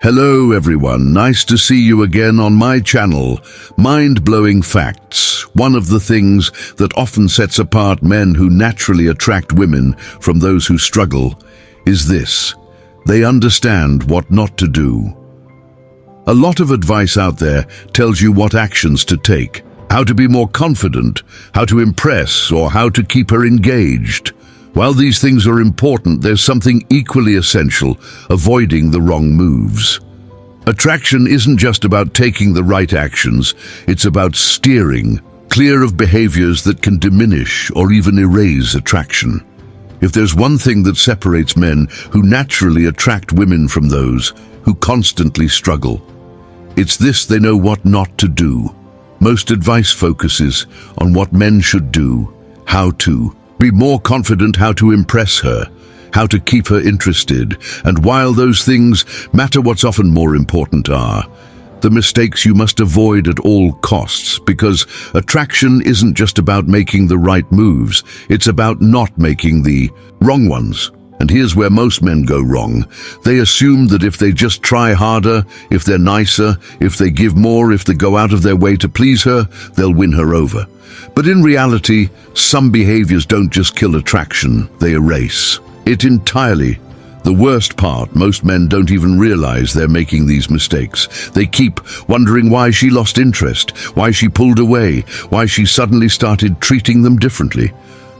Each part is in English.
Hello everyone, nice to see you again on my channel, Mind-Blowing Facts. One of the things that often sets apart men who naturally attract women from those who struggle is this: they understand what not to do. A lot of advice out there tells you what actions to take, how to be more confident, how to impress, or how to keep her engaged. While these things are important, there's something equally essential: avoiding the wrong moves. Attraction isn't just about taking the right actions, it's about steering clear of behaviors that can diminish or even erase attraction. If there's one thing that separates men who naturally attract women from those who constantly struggle, it's this: they know what not to do. Most advice focuses on what men should do, how to be more confident, how to impress her, how to keep her interested. And while those things matter, what's often more important are the mistakes you must avoid at all costs, because attraction isn't just about making the right moves, it's about not making the wrong ones. And here's where most men go wrong. They assume that if they just try harder, if they're nicer, if they give more, if they go out of their way to please her, they'll win her over. But in reality, some behaviors don't just kill attraction, they erase it entirely. The worst part: most men don't even realize they're making these mistakes. They keep wondering why she lost interest, why she pulled away, why she suddenly started treating them differently.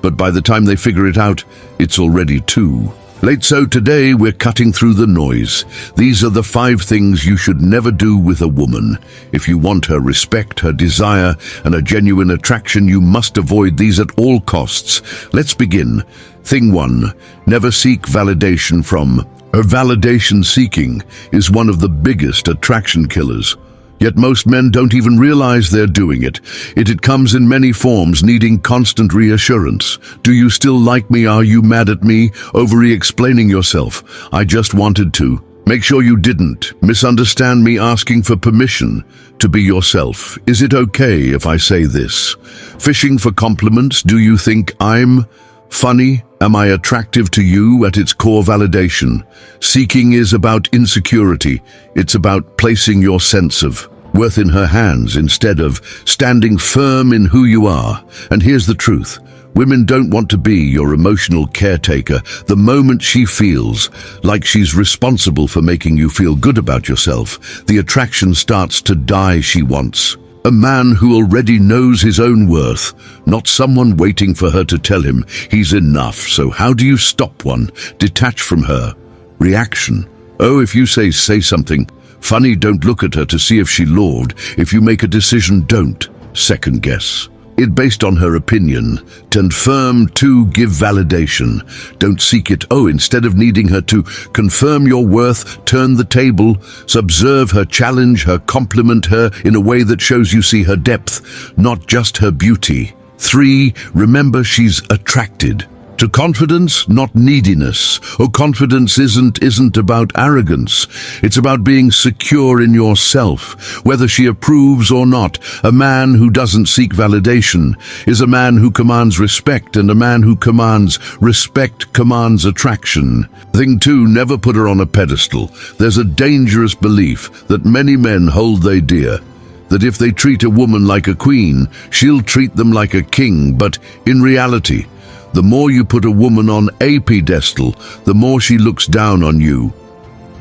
But by the time they figure it out, it's already too late. So today we're cutting through the noise. These are the 5 things you should never do with a woman. If you want her respect, her desire, and a genuine attraction, you must avoid these at all costs. Let's begin. Thing 1. Never seek validation from her. Validation seeking is one of the biggest attraction killers. Yet most men don't even realize they're doing it. It comes in many forms, needing constant reassurance. Do you still like me? Are you mad at me? Over-explaining yourself. I just wanted to. Make sure you didn't. Misunderstand me. Asking for permission to be yourself. Is it okay if I say this? Fishing for compliments. Do you think I'm funny? Am I attractive to you? At its core, validation seeking is about insecurity. It's about placing your sense of worth in her hands instead of standing firm in who you are. And here's the truth: women don't want to be your emotional caretaker. The moment she feels like she's responsible for making you feel good about yourself, the attraction starts to die. She wants a man who already knows his own worth, not someone waiting for her to tell him he's enough. So how do you stop one? Detach from her reaction. Oh, if you say something funny, don't look at her to see if she loved. If you make a decision, don't second guess it based on her opinion. Stand firm. 2. Give validation. Don't seek it. Oh, instead of needing her to confirm your worth, turn the tables. Observe her, challenge her, compliment her in a way that shows you see her depth, not just her beauty. 3. Remember, she's attracted to confidence, not neediness. Oh, confidence isn't about arrogance. It's about being secure in yourself, whether she approves or not. A man who doesn't seek validation is a man who commands respect, and a man who commands respect commands attraction. Thing 2. Never put her on a pedestal. There's a dangerous belief that many men hold they dear, that if they treat a woman like a queen, she'll treat them like a king. But in reality, the more you put a woman on a pedestal, the more she looks down on you.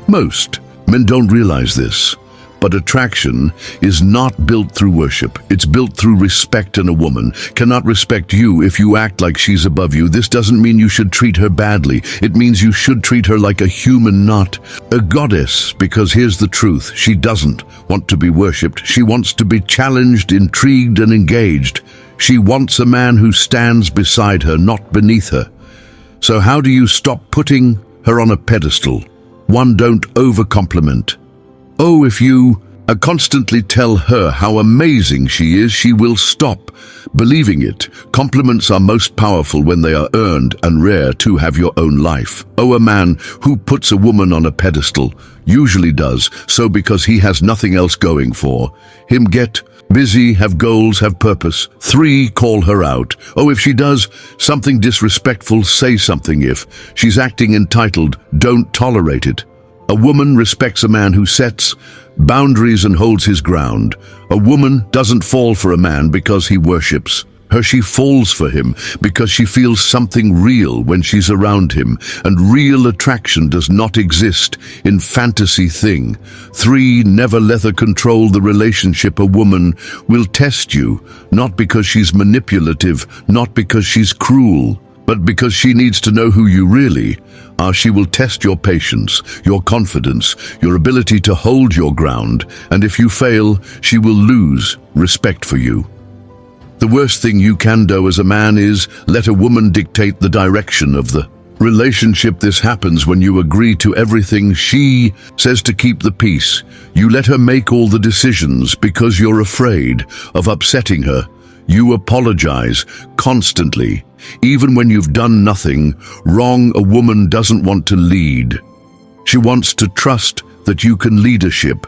Most men don't realize this, but attraction is not built through worship. It's built through respect, and a woman cannot respect you if you act like she's above you. This doesn't mean you should treat her badly. It means you should treat her like a human, not a goddess. Because here's the truth: she doesn't want to be worshipped. She wants to be challenged, intrigued, and engaged. She wants a man who stands beside her, not beneath her. So how do you stop putting her on a pedestal? 1. Don't over-compliment. Oh, if you constantly tell her how amazing she is, she will stop believing it. Compliments are most powerful when they are earned, and rare to have your own life. Oh, a man who puts a woman on a pedestal usually does so because he has nothing else going for him. Get busy, have goals, have purpose. 3. Call her out. Oh, if she does something disrespectful, say something. If she's acting entitled, don't tolerate it. A woman respects a man who sets boundaries and holds his ground. A woman doesn't fall for a man because he worships her. She falls for him because she feels something real when she's around him, and real attraction does not exist in fantasy thing. 3, never let her control the relationship. A woman will test you, not because she's manipulative, not because she's cruel, but because she needs to know who you really are. She will test your patience, your confidence, your ability to hold your ground, and if you fail, she will lose respect for you. The worst thing you can do as a man is let a woman dictate the direction of the relationship. This happens when you agree to everything she says to keep the peace. You let her make all the decisions because you're afraid of upsetting her. You apologize constantly, even when you've done nothing wrong. A woman doesn't want to lead. She wants to trust that you can. Leadership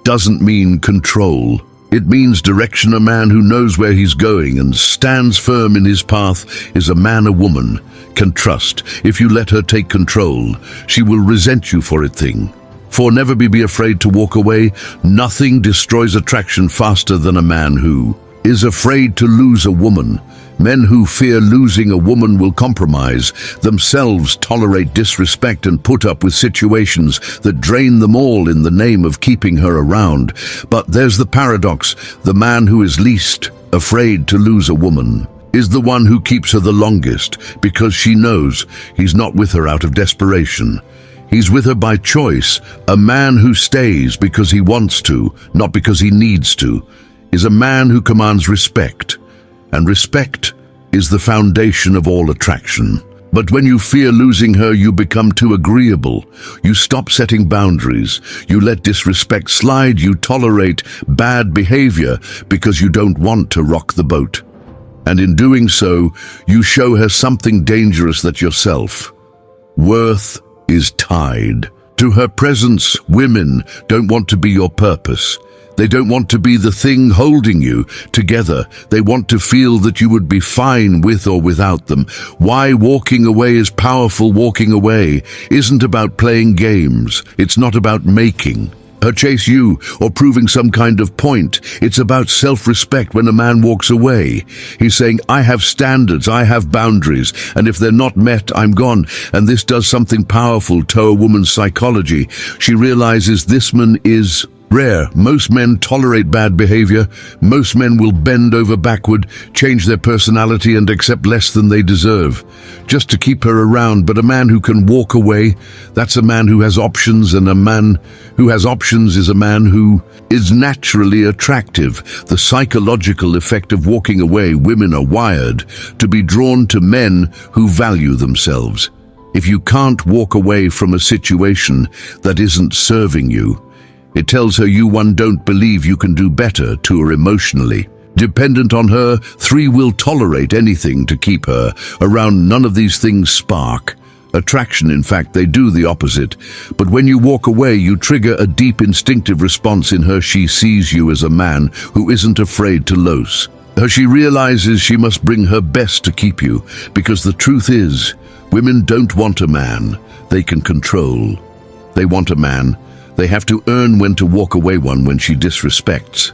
doesn't mean control. It means direction. A man who knows where he's going and stands firm in his path is a man a woman can trust. If you let her take control, she will resent you for it. Thing 4, never be afraid to walk away. Nothing destroys attraction faster than a man who is afraid to lose a woman. Men who fear losing a woman will compromise themselves, tolerate disrespect, and put up with situations that drain them, all in the name of keeping her around. But there's the paradox. The man who is least afraid to lose a woman is the one who keeps her the longest, because she knows he's not with her out of desperation. He's with her by choice. A man who stays because he wants to, not because he needs to, is a man who commands respect. And respect is the foundation of all attraction. But when you fear losing her, you become too agreeable. You stop setting boundaries. You let disrespect slide. You tolerate bad behavior because you don't want to rock the boat. And in doing so, you show her something dangerous, that yourself worth is tied to her presence. Women don't want to be your purpose. They don't want to be the thing holding you together. They want to feel that you would be fine with or without them. Why walking away is powerful. Walking away isn't about playing games. It's not about making her chase you or proving some kind of point. It's about self-respect. When a man walks away, he's saying, I have standards, I have boundaries, and if they're not met, I'm gone. And this does something powerful to a woman's psychology. She realizes this man is rare. Most men tolerate bad behavior. Most men will bend over backward, change their personality, and accept less than they deserve just to keep her around. But a man who can walk away, that's a man who has options, and a man who has options is a man who is naturally attractive. The psychological effect of walking away: women are wired to be drawn to men who value themselves. If you can't walk away from a situation that isn't serving you, it tells her you, 1, don't believe you can do better. 2, are emotionally dependent on her. 3, will tolerate anything to keep her around. None of these things spark attraction. In fact, they do the opposite. But when you walk away, you trigger a deep instinctive response in her. She sees you as a man who isn't afraid to lose her. She realizes she must bring her best to keep you, because the truth is, women don't want a man they can control. They want a man they have to earn when to walk away. 1, when she disrespects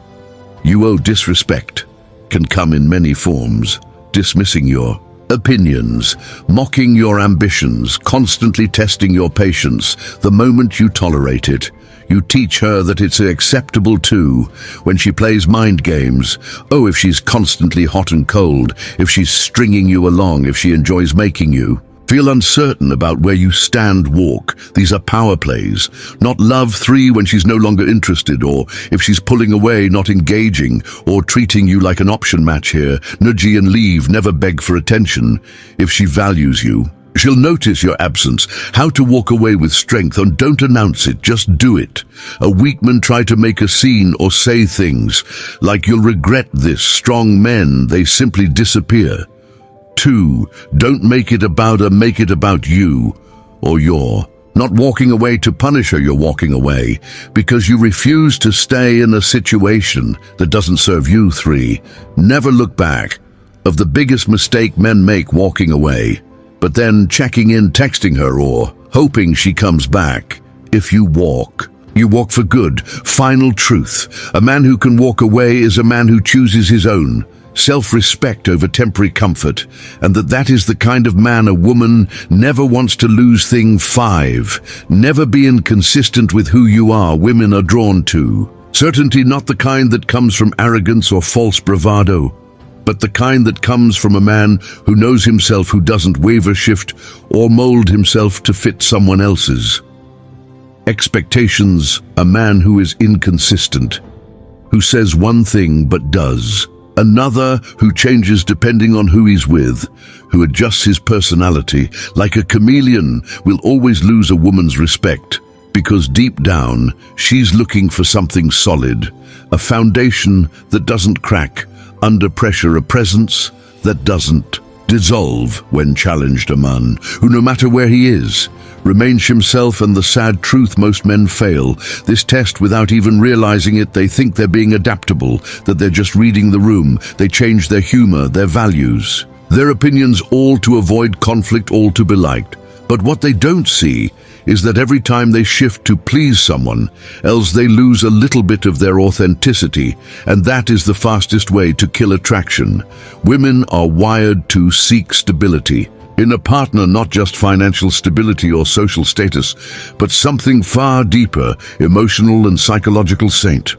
you. Oh, disrespect can come in many forms: dismissing your opinions, mocking your ambitions, constantly testing your patience. The moment you tolerate it, you teach her that it's acceptable too. When she plays mind games, oh, if she's constantly hot and cold, if she's stringing you along, if she enjoys making you feel uncertain about where you stand, walk. These are power plays, not love. 3, when she's no longer interested, or if she's pulling away, not engaging, or treating you like an option match here. Nudge and leave. Never beg for attention. If she values you, she'll notice your absence. How to walk away with strength, and don't announce it, just do it. A weak man try to make a scene or say things like you'll regret this. Strong men, they simply disappear. 2, don't make it about her, make it about you or your. Not walking away to punish her, you're walking away because you refuse to stay in a situation that doesn't serve you. 3, never look back. Of the biggest mistake men make, walking away, but then checking in, texting her, or hoping she comes back. if you walk. You walk for good, final truth. A man who can walk away is a man who chooses his own self-respect over temporary comfort, and that is the kind of man a woman never wants to lose. Thing 5. Never be inconsistent with who you are. Women are drawn to certainty, not the kind that comes from arrogance or false bravado, but the kind that comes from a man who knows himself, who doesn't waver, shift, or mold himself to fit someone else's expectations. A man who is inconsistent, who says one thing but does another, who changes depending on who he's with, who adjusts his personality like a chameleon, will always lose a woman's respect, because deep down she's looking for something solid, a foundation that doesn't crack under pressure, a presence that doesn't dissolve when challenged, a man who, no matter where he is, remains himself. And the sad truth, most men fail this test without even realizing it. They think they're being adaptable, that they're just reading the room. They change their humor, their values, their opinions, all to avoid conflict, all to be liked. But what they don't see is that every time they shift to please someone else, they lose a little bit of their authenticity, and that is the fastest way to kill attraction. Women are wired to seek stability in a partner, not just financial stability or social status, but something far deeper, emotional and psychological. Saint.